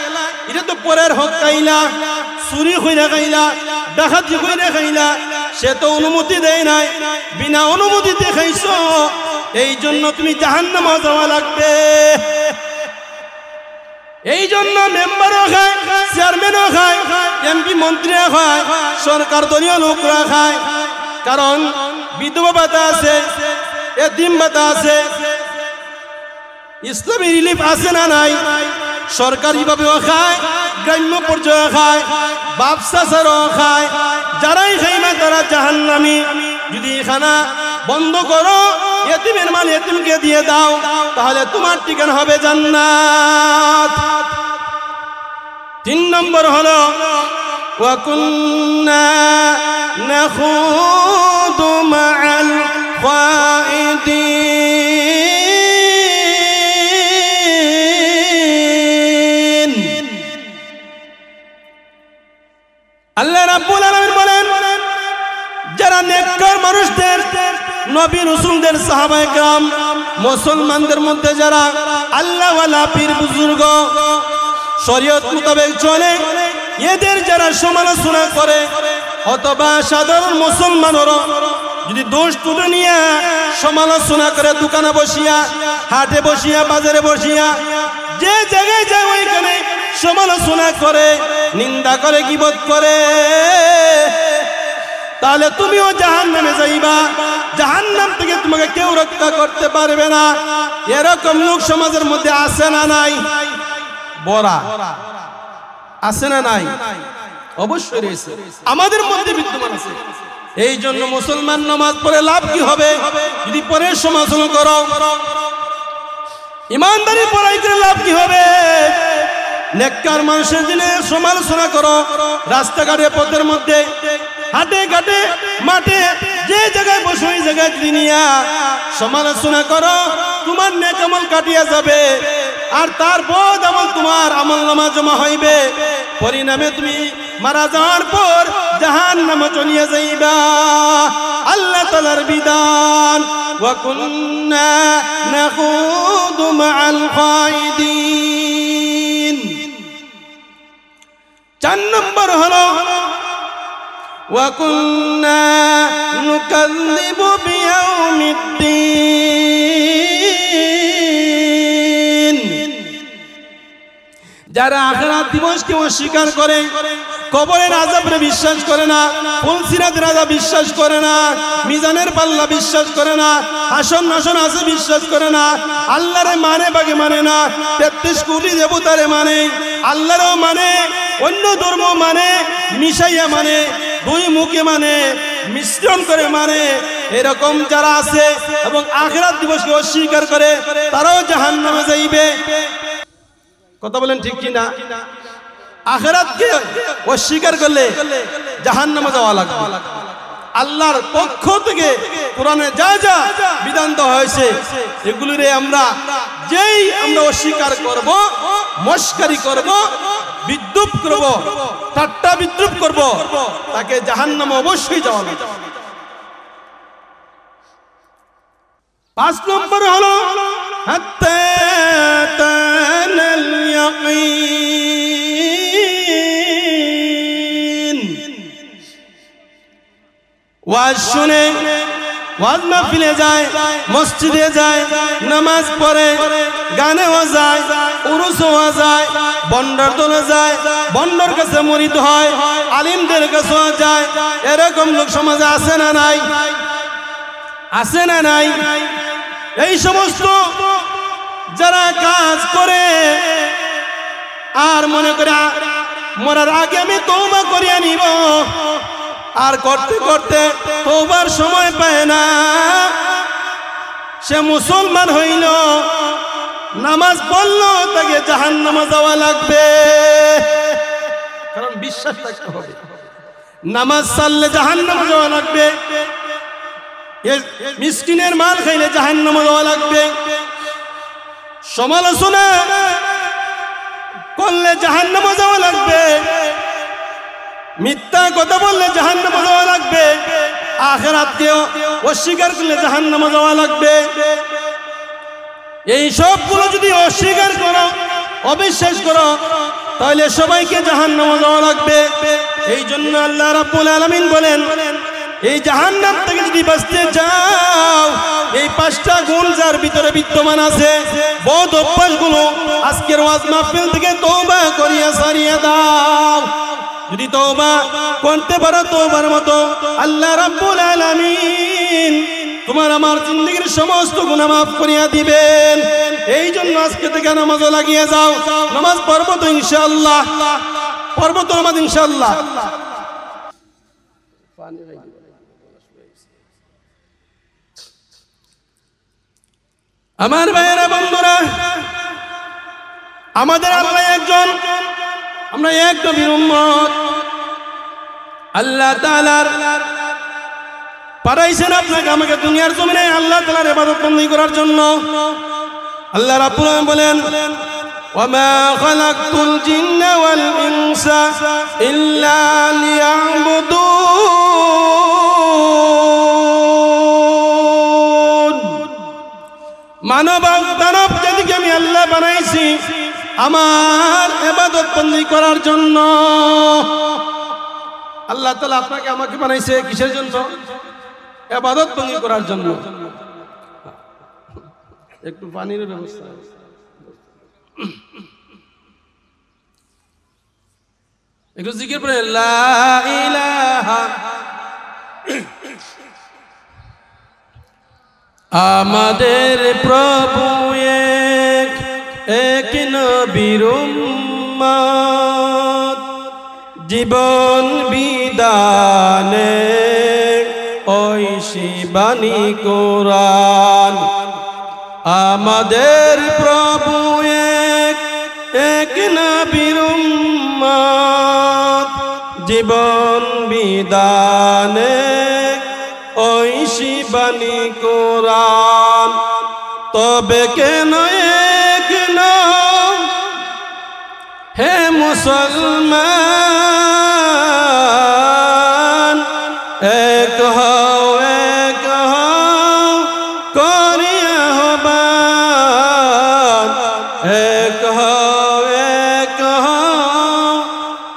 এটা তো পরের হক খাইলা। চুরি হইনা খাইলা, ডাকাতি হইনা খাইলা, সে তো অনুমতি দেয় নাই, বিনা অনুমতিতে খাইছো। এই জন্য তুমি জাহান্নামে যাওয়া লাগবে। এই জন্য মেম্বারও খায়, চেয়ারম্যানও খায়, এমপি মন্ত্রীরা খায়, সরকার দলীয় লোকরা খায়। কারণ বিধবা ভাতা আছে, এতিম ভাতা আছে, ইসলামী রিলিফ আছে না নাই? সরকারিভাবেও খায়, গ্রাম্য পর্যায়ে খায়, বাপসাসারও খায়। যারাই খাইবে তারা জাহান্নামী। যদি খানা বন্ধ করো, এতিমের মাল এতিমকে দিয়ে দাও, তাহলে তোমার ঠিকানা হবে জান্নাত। 3 নম্বর হলো ওয়া কুন্না নাখুদু মাআল খাইদিন। আল্লাহ রাব্বুল আলামিন বলেন, যারা নেককার মানুষদের, নবী রাসূলদের, সাহাবায়ে কেরাম, মুসলমানদের মধ্যে যারা আল্লাহ ওয়ালা পীর বুজুর্গ শরীয়ত মোতাবেক চলে, এদের যারা সমালোচনা করে অথবা সাধারণ মুসলমানরা যদি দোষ তুলে নিয়ে সমালোচনা করে, দোকানে বসিয়া, হাটে বসিয়া, বাজারে বসিয়া, যে জায়গায় যায় ওইখানে সমালোচনা করে, নিন্দা করে, গীবত করে, তাহলে তুমিও জাহান্নামে যাইবা। জাহান্নাম থেকে তোমাকে কেউ রক্ষা করতে পারবে না। এরকম লোক সমাজের মধ্যে আছে না নাই? বড়া আছে না নাই? অবশ্যই রয়েছে, আমাদের মধ্যে বিদ্যমান আছে। এই জন্য মুসলমান নামাজ পড়ে লাভ কি হবে? যদি পরে সমালোচনা করো, ইমানদারি পড়াই করে লাভ কি হবে? নেককার মানুষের দিনে সমালোচনা করো, রাস্তাঘাটে, পথের মধ্যে, হাটে ঘাটে, মাঠে, যে জায়গায় বসে ওই জায়গায় দিনিয়া সমালোচনা করো, তোমার নেক আমল কাটিয়া যাবে। আর তারপর আমল তোমার আমলনামা জমা হইবে। পরিণামে তুমি মারা যাওয়ার পর জাহান্নামে চলিয়া যাইবা। আল্লাহ তাআলার বিধান, ওয়া কুন্না নাখুদু মাআল খাইদিন। 4 নম্বর হলো ওয়া কুন্না নুকাযযিবু বিয়াউমিদ্দিন। যারা আখিরাত দিবসকে অস্বীকার করে, কবরের আযাবরে বিশ্বাস করে না, ফুলসিরাতের আযাব বিশ্বাস করে না, মিজানের পাল্লা বিশ্বাস করে না, হাসর নাসর আছে বিশ্বাস করে না, আল্লাহরে মানে বাগে মানে না, 33 কোটি দেবতারে মানে, আল্লাহরও মানে, অন্য ধর্ম মানে, মিশাইয়া মানে, দুই মুখে মানে, মিশ্রণ করে মানে, এরকম যারা আছে এবং আখিরাত দিবসকে অস্বীকার করে, তারাও জাহান্নামে যাইবে। কথা বলেন ঠিক কিনা? আখিরাতকে অস্বীকার করলে জাহান্নামে যাওয়া লাগবে। আল্লাহর পক্ষ থেকে কোরআনে যা যা বিধান দেওয়া হয়েছে, এগুলিরে আমরা যেই আমরা অস্বীকার করব, মস্কারি করব, বিদ্রুপ করব, ঠাট্টা বিদ্রুপ করব, তাকে জাহান্নামে অবশ্যই যাওয়া লাগবে। 5 নম্বর হলো হাত্তা তানাল ইয়াকিন। ওয়াজ শুনে, ওয়াজ মাহফিলে যায়, মসজিদে যায়, নামাজ পড়ে, গানেও যায়, উরুসও যায়, বন্ডার দলে যায়, বন্ডার কাছে মুরিদ হয়, আলিমদের কাছেও যায়। এরকম লোক সমাজে আছে না নাই? আছে না নাই? এই সমস্ত যারা কাজ করে আর মনে করে মরার আগে আমি তওবা করিয়া নিব, আর করতে করতে তওবার সময় পায় না, সে মুসলমান হইল, নামাজ পড়লো, তাকে জাহান্নামে যাওয়া লাগবে। কারণ বিশ্বাস থাকতে হবে, নামাজ ছাড়লে জাহান্নামে যাওয়া লাগবে, মিসকিনের মাল খাইলে জাহান্নামে যাওয়া লাগবে, সমালোচনা করলে জাহান্নামে যাওয়া লাগবে, মিথ্যা কথা বললে জাহান্নামে যাওয়া লাগবে, আখিরাতকে অস্বীকার করলে জাহান্নামে যাওয়া লাগবে। এই সবগুলো যদি অস্বীকার করো, অবিশ্বাস করো, তাহলে সবাইকে জাহান্নামে যাওয়া লাগবে। এই জন্য আল্লাহ রাব্বুল আলামিন বলেন, এই জাহান্নাম থেকে যদি বাঁচতে চাও এই 5টা গুণ যার ভিতরে বিদ্যমান আছে, বদ অভ্যাসগুলো আজকের ওয়াজ মাহফিল থেকে তওবা করিয়া সারিয়ে দাও। যদি তওবা করতে পারো, তওবার মতো আল্লাহ রাব্বুল আলামিন তোমার আমার জিন্দেগীর সমস্ত গুনাহ মাফ করিয়া দিবেন। এই জন্য আজকে থেকে নামাজ লাগিয়ে যাও। নামাজ পড়বো তো ইনশাআল্লাহ, পড়বো তো নামাজ ইনশাআল্লাহ। আমার ভাইয়েরা বন্ধুরা, আমাদের আল্লাহ একজন, আমরা এক নবীর উম্মত। আল্লাহ তাআলার পাঠাইছেন আপনাকে আমাকে দুনিয়ার জমিনে আল্লাহ তাআলার ইবাদত বন্দী করার জন্য। আল্লাহ রাব্বুল আলামিন বলেন, ওয়ামা খালাকতুল জিন্না ওয়াল ইনসা ইল্লা লিয়াবুদুন। মানব দানব জাতিকে আমি আল্লাহ বানাইছি আমার ইবাদত বন্দী করার জন্য। আল্লাহ তাআলা আপনাকে আমাকে বানাইছে কিসের জন্য? ইবাদত বন্দী করার জন্য। একটু পানির ব্যবস্থা, একটু জিকির করে লা ইলাহা। আমাদের প্রভু এক, এক নবীর উম্মত, জীবন বিদানে ঐশী বাণী কোরআন। আমাদের প্রভু এক, এক নবীর উম্মত, জীবন বিদানে ঐশী বাণী কোরআন। তবে কেন এক নও হে মুসলমান, এক হও, এক হও করিয়া আহ্বান, এক হও, এক হও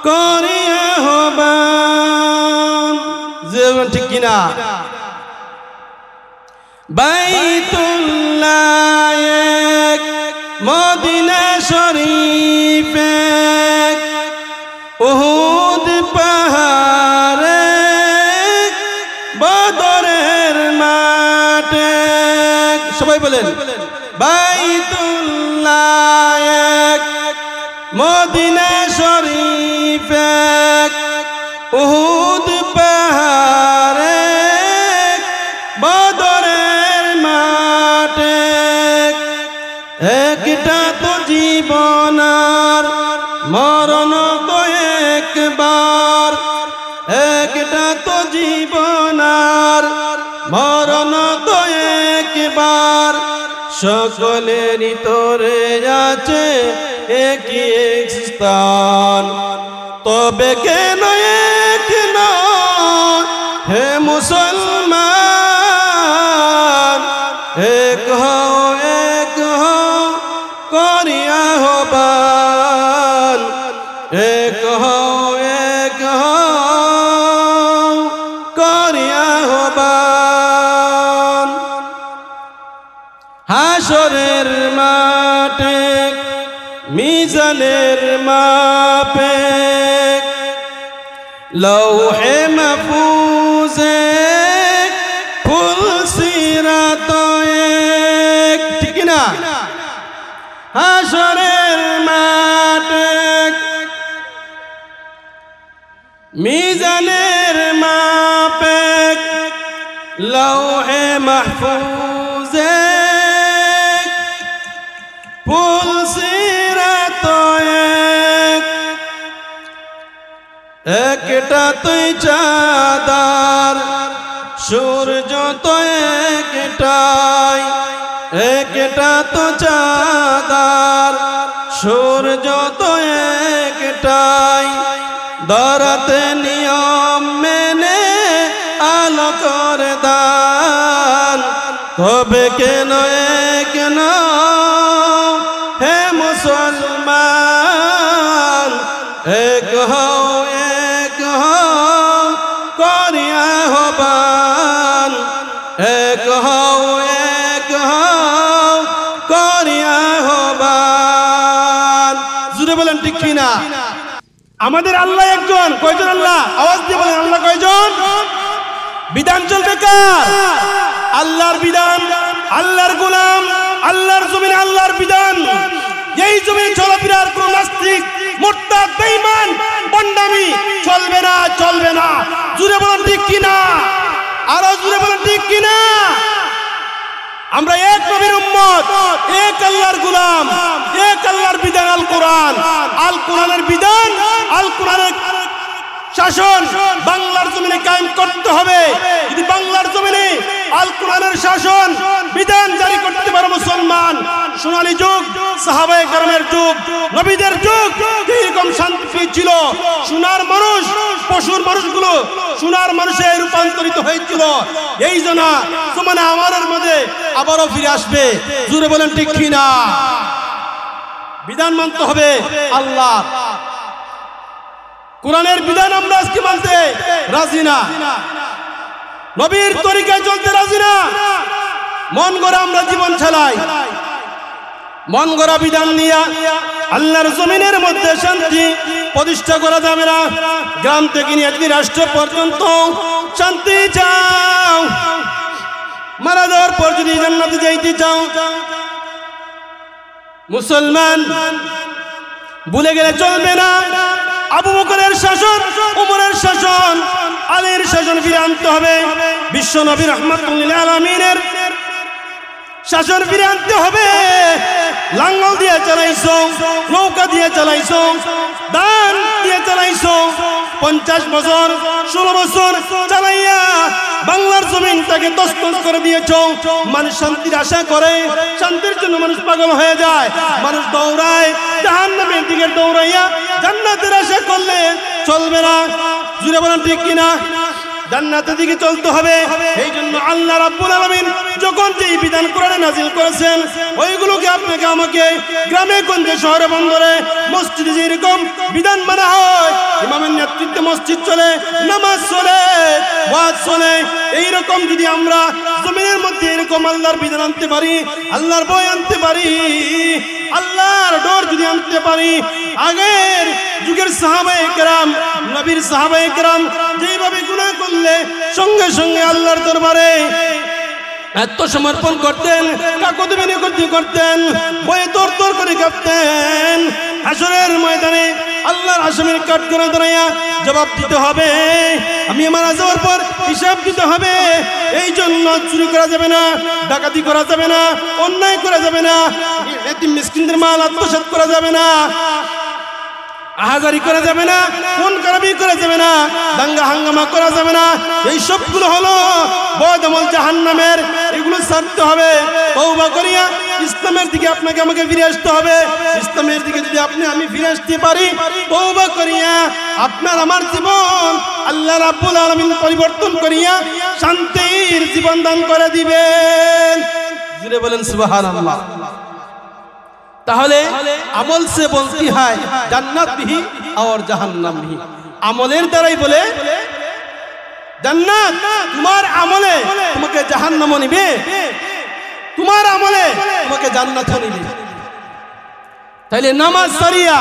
করিয়া আহ্বান। জীবন ঠিক কিনা? বাইতুল্লাহ এক, মদিনা শরীফ এক, উহুদ পাহাড় এক, বদরের মাঠ এক। সবাই বলেন বাইতুল্লাহ এক, মদিনা শরীফ এক, উহুদ পাহাড় এক, বদরের মাঠ এক। একটা তো জীবন আর মরণ তো একবার, একটা তো জীবন আর মরণ তো একবার। সকলেরই তোরে আছে একই এক স্থান। তবে কেন এক নয় হে মুসলমান, এক হও, এক হও করিয়া আহ্বান, এক হও, এক হও করিয়া আহ্বান। হাসরের মাঠে মিজানের মাপে, লৌহে মাহফুজে ফুল সিরাত এক। ঠিক না? হাসরের মাঠে মিজানের মাপে, লৌহে মাহফুজে ফুল সিরাত এক। একটা তুই চাঁদার সূর্য তো একটাই, একটা তো চাঁদার সূর্য তো একটাই। ধরাতে নিয়ম মেনে আলো করে দান। তবে কেন এক নও হে মুসলমান, এক হও, এক হও করিয়া আহ্বান, এক হও, জুড়ে বলেন ঠিক কি না? আমাদের আল্লাহ একজন, কয়জন আল্লাহ? আওয়াজ দিয়ে বলেন আল্লাহ কয়জন? বিধান চলবে কার? আল্লাহর বিধান, আল্লাহর গোলাম, আল্লাহর জমিনে আল্লাহর বিধান। এই জমিনে চলাফেরার কোন নাস্তিক, মুরতাদ, বেঈমান, বন্ডামি চলবে না, চলবে না। জুড়ে বলেন ঠিক কি না? আরো জুড়ে বলেন ঠিক কি না? আমরা এক নবীর উম্মত, এক আল্লাহর গোলাম, এক আল্লাহর বিধান আল কোরআন। আল কোরআনের বিধান, আল কোরআনের শাসন বাংলার জমিনে কায়েম করতে হবে। যদি বাংলার জমিনে আল কোরআনের শাসন বিধান জারি করতে পারে মুসলমান, সোনালী যুগ, সাহাবায়ে কেরামের যুগ, নবীদের যুগ, এরকম শান্তি ছিল। সোনার মানুষ, পশুর মানুষগুলো সোনার মানুষে রূপান্তরিত হয়েছিল। এই জন্য জমানা আমাদের মধ্যে আবারও ফিরে আসবে। জুড়ে বলেন ঠিক কি না? বিধান মানতে হবে আল্লাহ। কোরআনের বিধান আমরা আজকে মানতে রাজি না, নবীর তরিকায় চলতে রাজি না। মন গড়া আমরা জীবন চালাই, মন গড়া বিধান নিয়ে আল্লাহর জমিনের মধ্যে শান্তি প্রতিষ্ঠা করা যাবে না। গ্রাম থেকে নিয়ে একটি রাষ্ট্র পর্যন্ত শান্তি চাও, মারা যাওয়ার পর যদি জান্নাতে যাইতে চাও, মুসলমান ভুলে গেলে চলবে না। আবু বকরের শাসন, উমরের শাসন, আলীর শাসন ফিরে আনতে হবে। বিশ্ব নবী রাহমাতুল লিল আলামিনের শাসন ফিরে আনতে হবে। লাঙ্গল দিয়ে চালাইছো, নৌকা দিয়ে চালাইছো, দান দিয়ে চালাইছো, 50 বছর 16 বছর চালাইয়া বাংলার জমিন তাকে তছনছ করে দিয়েছো। মানুষ শান্তির আশা করে, শান্তির জন্য মানুষ পাগল হয়ে যায়, মানুষ দৌড়ায়, জাহান্নামের দিকে দৌড়াইয়া জান্নাতের আশা করলে চলবে না। জুড়ে বলেন ঠিক কিনা? জান্নাতের দিকে চলতে হবে। এই জন্য আল্লাহ রাব্বুল আলামিন যখন যেই বিধান কোরআনে নাজিল করেছেন, ওইগুলোকে আপনাকে আমাকে গ্রামে গঞ্জে শহরে বন্দরে মসজিদে যেরকম বিধান মানা হয়, ইমামের নেতৃত্বে মসজিদ চলে, নামাজ চলে, ওয়াজ চলে, এইরকম যদি আমরা জমিনের মধ্যে এরকম আল্লাহর বিধান আনতে পারি, আল্লাহর ভয় আনতে পারি, আল্লাহর ডর যদি আনতে পারি, আগের যুগের সাহাবায়ে কেরাম, নবীর সাহাবায়ে কেরাম যেইভাবে গুনাহ করলে সঙ্গে সঙ্গে আল্লাহর দরবারে আত্মসমর্পণ করতেন, কাকুতি মিনতি করতেন, ভয়ে তরতর করে কাঁপতেন, হাসরের ময়দানে আল্লাহর আসামির কাঠ করে দাঁড়াইয়া জবাব দিতে হবে, আমি মারা যাওয়ার পর হিসাব দিতে হবে। এই জন্য চুরি করা যাবে না, ডাকাতি করা যাবে না, অন্যায় করা যাবে না, এতিম মিসকিনদের মাল আত্মসাৎ করা যাবে না, আহাজারি করা যাবে না, খুন খারাপি করা যাবে না, দাঙ্গা হাঙ্গামা করা যাবে না। এই সবগুলো হলো বদ আমল, জাহান্নামের। এগুলো ছাড়তে হবে। তওবা করিয়া ইসলামের দিকে আপনাকে আমাকে ফিরে আসতে হবে। ইসলামের দিকে যদি আপনি আমি ফিরে আসতে পারি, তওবা করিয়া আপনার আমার জীবন আল্লাহ রাব্বুল আলামিন পরিবর্তন করিয়া শান্তির জীবন দান করে দিবেন। জুড়ে বলেন সুবহানাল্লাহ। তাহলে আমল সে বলতি হয় জান্নাত বিহি আর জাহান্নাম বিহি। আমলের দ্বারাই বলে জান্নাত, তোমার আমলে তোমাকে জাহান্নামও নিবে, তোমার আমলে তোমাকে জান্নাতও নিবে। তাইলে নামাজ সারিয়া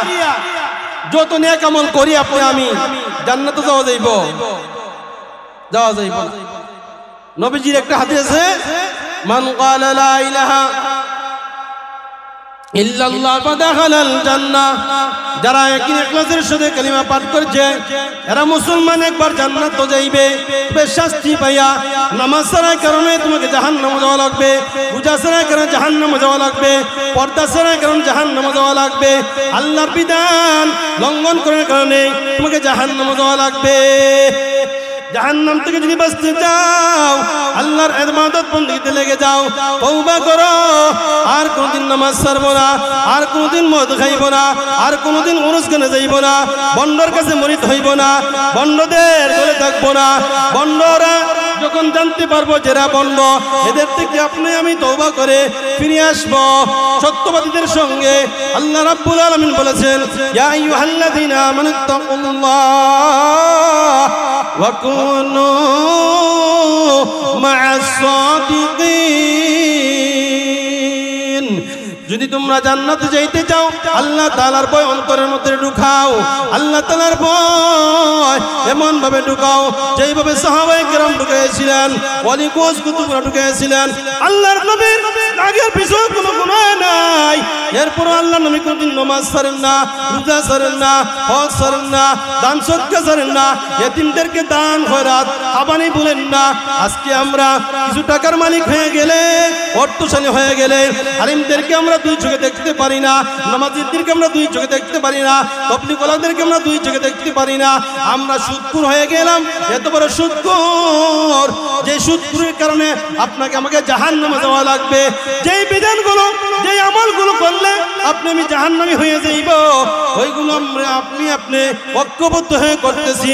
যত নেক আমল করি আপনি আমি, জান্নাতে যাওয়া যাইব? যাওয়া যাইব না। নবীজির একটা হাদিস আছে, মান ক্বালা লা ইলাহা ইল্লাল্লাহ ফাদাখালাল জান্নাহ, যারা একই ইখলাসের সাথে কালিমা পাঠ করছে এরা মুসলমান, একবার জান্নাত তো যাইবে। তবে শাস্তি পাইয়া নামাজ ছাড়ার কারণে তোমাকে জাহান্নামে যাওয়া লাগবে, রোজা ছাড়ার কারণে জাহান্নামে যাওয়া লাগবে, পর্দা ছাড়ার কারণে জাহান্নামে যাওয়া লাগবে, আল্লাহর বিধান লঙ্ঘন করার কারণে তোমাকে জাহান্নামে যাওয়া লাগবে। জাহান্নাম থেকে যদি বাঁচতে চাও, আল্লাহর ইবাদত বন্দেগীতে লেগে যাও, তওবা করো, আর কোনদিন নামাজ ছাড়বো না, আর কোনদিন মদ খাইব না, আর কোনদিন উরুস গানে যাইব না, বন্ডর কাছে মরিদ হইব না, বন্ডদের দলে থাকবো না। বন্ডরা যখন জানতে পারবো যারা বন্ড, এদের থেকে আপনি আমি তওবা করে ফিরে আসবো সত্যবাদীদের সঙ্গে। আল্লাহ রাব্বুল আলামিন বলেছেন, ইয়া আইয়ুহাল্লাযীনা আমানুত্তাকুল্লাহ ওয়া কুনু মা'আস সাদিকিন। যদি তোমরা জান্নাতে যাইতে চাও আল্লাহ তাআলার ভয় অন্তরের মধ্যে ঢুকাও, আল্লাহ তাআলার ভয় এমন ভাবে ঢুকাও যেইভাবে সাহাবায়ে কেরাম ঢুকিয়েছিলেন, ওয়ালি কোস কুতুবরা ঢুকিয়েছিলেন। আল্লাহর নবীর আগের পিছনে কোনো গুনাহ নাই, এরপর আল্লাহর নবী কোনদিন নামাজ ছাড়েন না, রোজা ছাড়েন না, হজ ছাড়েন না, দান সদকা ছাড়েন না, ইতিমদেরকে দান খয়রাত আবানি বলেন না। আজকে আমরা কিছু টাকার মালিক হয়ে গেলে, অর্থশালী হয়ে গেলে আলিমদেরকে আমরা দুই চোখে দেখতে পারি না, নামাজীদেরকে আমরা দুই চোখে দেখতে পারি না, তাবলীগ ওয়ালাদেরকে আমরা দুই চোখে দেখতে পারি না। আমরা সুদখোর হয়ে গেলাম, এত বড় সুদখোর যে সুদখোরের কারণে আপনাকে আমাকে জাহান্নামে যাওয়া লাগবে। যেই বিধানগুলো, যেই আমলগুলো করলে আপনি আমি জাহান্নামী হয়ে যাইব, ওইগুলো আমরা আপনি ঐক্যবদ্ধ হয়ে করতেছি।